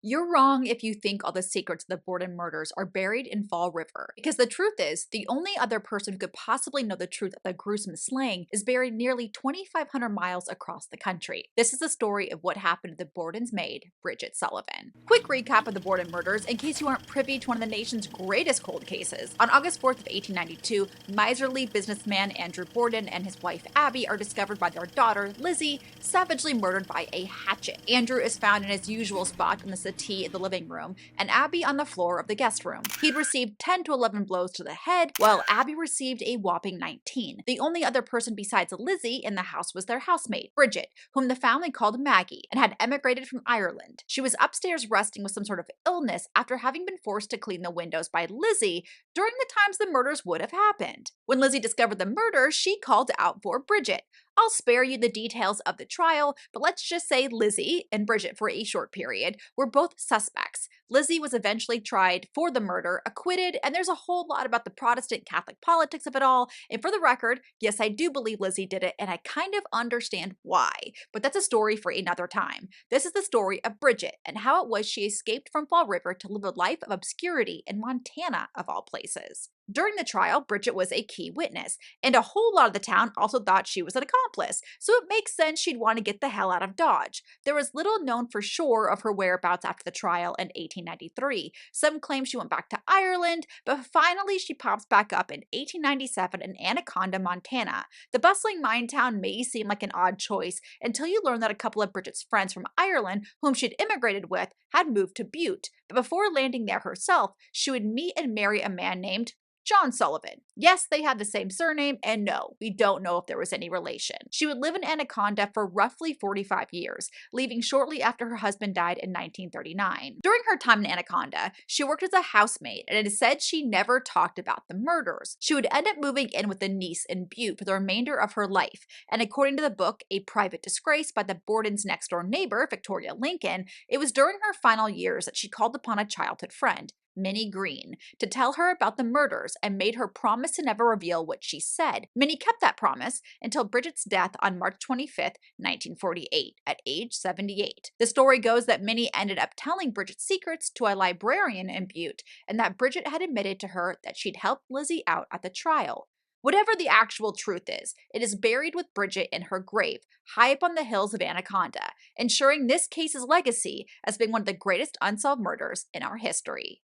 You're wrong if you think all the secrets of the Borden murders are buried in Fall River, because the truth is, the only other person who could possibly know the truth of the gruesome slaying is buried nearly 2,500 miles across the country. This is the story of what happened to the Borden's maid, Bridget Sullivan. Quick recap of the Borden murders in case you aren't privy to one of the nation's greatest cold cases. On August 4th of 1892, miserly businessman Andrew Borden and his wife Abby are discovered by their daughter, Lizzie, savagely murdered by a hatchet. Andrew is found in his usual spot in the settee in the living room, and Abby on the floor of the guest room. He'd received 10 to 11 blows to the head, while Abby received a whopping 19. The only other person besides Lizzie in the house was their housemaid, Bridget, whom the family called Maggie, and had emigrated from Ireland. She was upstairs resting with some sort of illness after having been forced to clean the windows by Lizzie during the times the murders would have happened. When Lizzie discovered the murder, she called out for Bridget. I'll spare you the details of the trial, but let's just say Lizzie and Bridget, for a short period, were both suspects. Lizzie was eventually tried for the murder, acquitted, and there's a whole lot about the Protestant Catholic politics of it all. And for the record, yes, I do believe Lizzie did it, and I kind of understand why, but that's a story for another time. This is the story of Bridget and how it was she escaped from Fall River to live a life of obscurity in Montana, of all places. During the trial, Bridget was a key witness, and a whole lot of the town also thought she was an accomplice, so it makes sense she'd want to get the hell out of Dodge. There was little known for sure of her whereabouts after the trial in 1893. Some claim she went back to Ireland, but finally she pops back up in 1897 in Anaconda, Montana. The bustling mine town may seem like an odd choice until you learn that a couple of Bridget's friends from Ireland, whom she'd immigrated with, had moved to Butte. But before landing there herself, she would meet and marry a man named John Sullivan. Yes, they had the same surname, and no, we don't know if there was any relation. She would live in Anaconda for roughly 45 years, leaving shortly after her husband died in 1939. During her time in Anaconda, she worked as a housemaid, and it is said she never talked about the murders. She would end up moving in with a niece in Butte for the remainder of her life, and according to the book A Private Disgrace by the Borden's next-door neighbor, Victoria Lincoln, it was during her final years that she called upon a childhood friend, Minnie Green, to tell her about the murders and made her promise to never reveal what she said. Minnie kept that promise until Bridget's death on March 25th, 1948, at age 78. The story goes that Minnie ended up telling Bridget's secrets to a librarian in Butte, and that Bridget had admitted to her that she'd helped Lizzie out at the trial. Whatever the actual truth is, it is buried with Bridget in her grave, high up on the hills of Anaconda, ensuring this case's legacy as being one of the greatest unsolved murders in our history.